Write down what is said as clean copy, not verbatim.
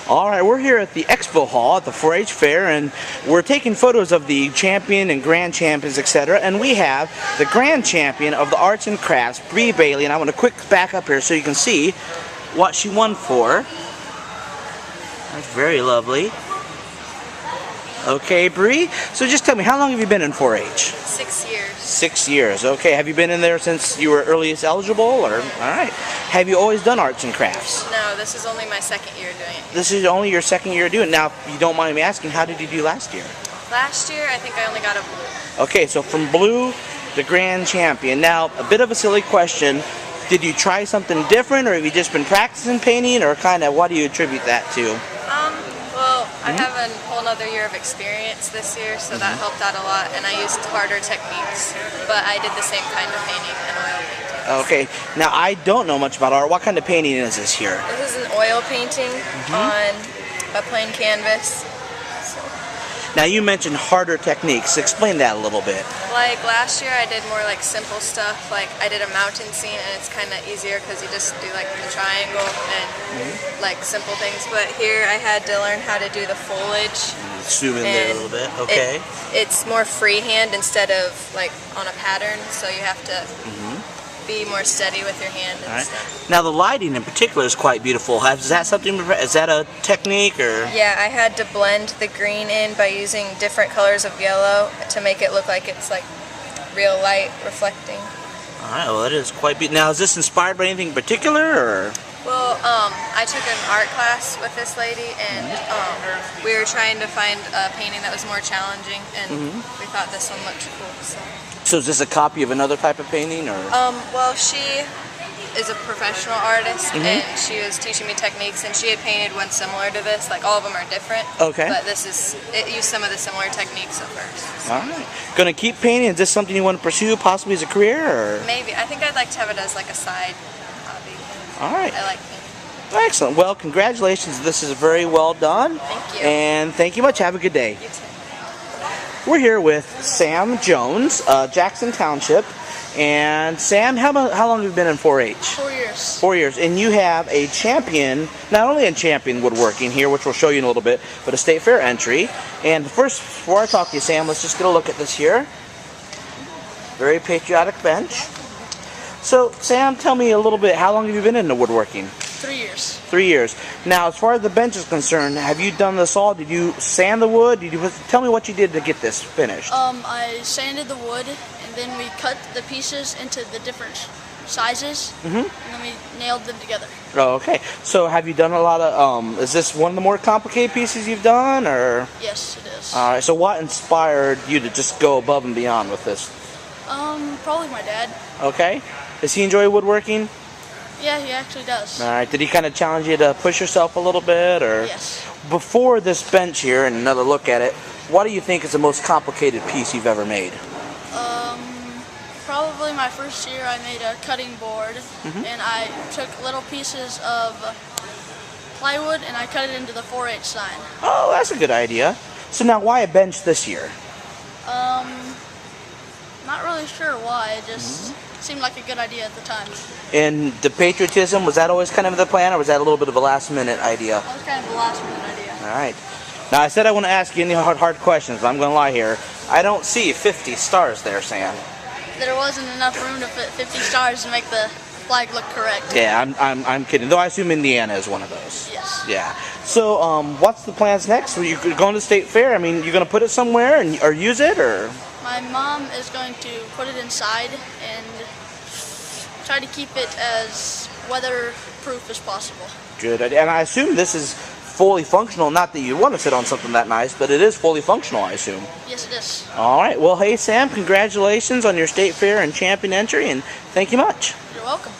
All right, we're here at the Expo Hall at the 4-H Fair, and we're taking photos of the champion and grand champions, etc. And we have the grand champion of the arts and crafts, Bree Bailey, and I want to quick back up here so you can see what she won for. That's very lovely. Okay, Bree, so just tell me, how long have you been in 4-H? 6 years. 6 years, okay. Have you been in there since you were earliest eligible, or? All right. Have you always done arts and crafts? No, this is only my second year doing it. This is only your second year doing it. Now, if you don't mind me asking, how did you do last year? Last year, I think I only got a blue. Okay, so from blue to grand champion. Now, a bit of a silly question. Did you try something different, or have you just been practicing painting, or kind of what do you attribute that to? Well, I have a whole other year of experience this year, so that helped out a lot, and I used harder techniques, but I did the same kind of painting and oil painting. Okay, now I don't know much about art. What kind of painting is this here? This is an oil painting on a plain canvas. Now you mentioned harder techniques. Explain that a little bit. Like last year I did more like simple stuff, like I did a mountain scene and it's kind of easier because you just do like the triangle and like simple things, but here I had to learn how to do the foliage. Zoom in there a little bit, okay. It's more freehand instead of like on a pattern, so you have to be more steady with your hand and stuff. Now the lighting in particular is quite beautiful. Is that something? Is that a technique or? Yeah, I had to blend the green in by using different colors of yellow to make it look like it's like real light reflecting. All right, well it is quite beautiful. Now is this inspired by anything particular or? Well, I took an art class with this lady, and we were trying to find a painting that was more challenging, and we thought this one looked cool. So is this a copy of another type of painting, or? Well, she is a professional artist, and she was teaching me techniques, and she had painted one similar to this. Like all of them are different. Okay. But it used some of the similar techniques at first. All right. Gonna keep painting? Is this something you want to pursue, possibly as a career, or? Maybe. I think I'd like to have it as like a side hobby. All right. I like painting. Excellent. Well, congratulations. This is very well done. Thank you. And thank you much. Have a good day. You too. We're here with Sam Jones, Jackson Township. And Sam, how long have you been in 4-H? 4 years. 4 years. And you have a champion, not only a champion woodworking here, which we'll show you in a little bit, but a state fair entry. And first, before I talk to you, Sam, let's just get a look at this here. Very patriotic bench. So, Sam, tell me a little bit, how long have you been into woodworking? 3 years. 3 years. Now, as far as the bench is concerned, have you done this all? Did you sand the wood? Tell me what you did to get this finished. I sanded the wood, and then we cut the pieces into the different sizes, and then we nailed them together. Oh, okay. So, have you done a lot of? Is this one of the more complicated pieces you've done, or? Yes, it is. All right. So, what inspired you to just go above and beyond with this? Probably my dad. Okay. Does he enjoy woodworking? Yeah, he actually does. All right. Did he kind of challenge you to push yourself a little bit, or? Yes. Before this bench here and another look at it, what do you think is the most complicated piece you've ever made? Probably my first year I made a cutting board, and I took little pieces of plywood and I cut it into the 4-H sign. Oh, that's a good idea. So now why a bench this year? Not really sure why, it just seemed like a good idea at the time. And the patriotism, was that always kind of the plan, or was that a little bit of a last-minute idea? That was kind of a last-minute idea. All right. Now, I said I want to ask you any hard questions, but I'm going to lie here. I don't see 50 stars there, Sam. There wasn't enough room to fit 50 stars to make the flag look correct. Yeah, I'm kidding. Though I assume Indiana is one of those. Yes. Yeah. So, what's the plans next? Are you going to the state fair? I mean, you're going to put it somewhere or use it, or? My mom is going to put it inside and try to keep it as weatherproof as possible. Good idea. And I assume this is fully functional. Not that you want to sit on something that nice, but it is fully functional, I assume. Yes, it is. All right. Well, hey, Sam, congratulations on your state fair and champion entry, and thank you much. You're welcome.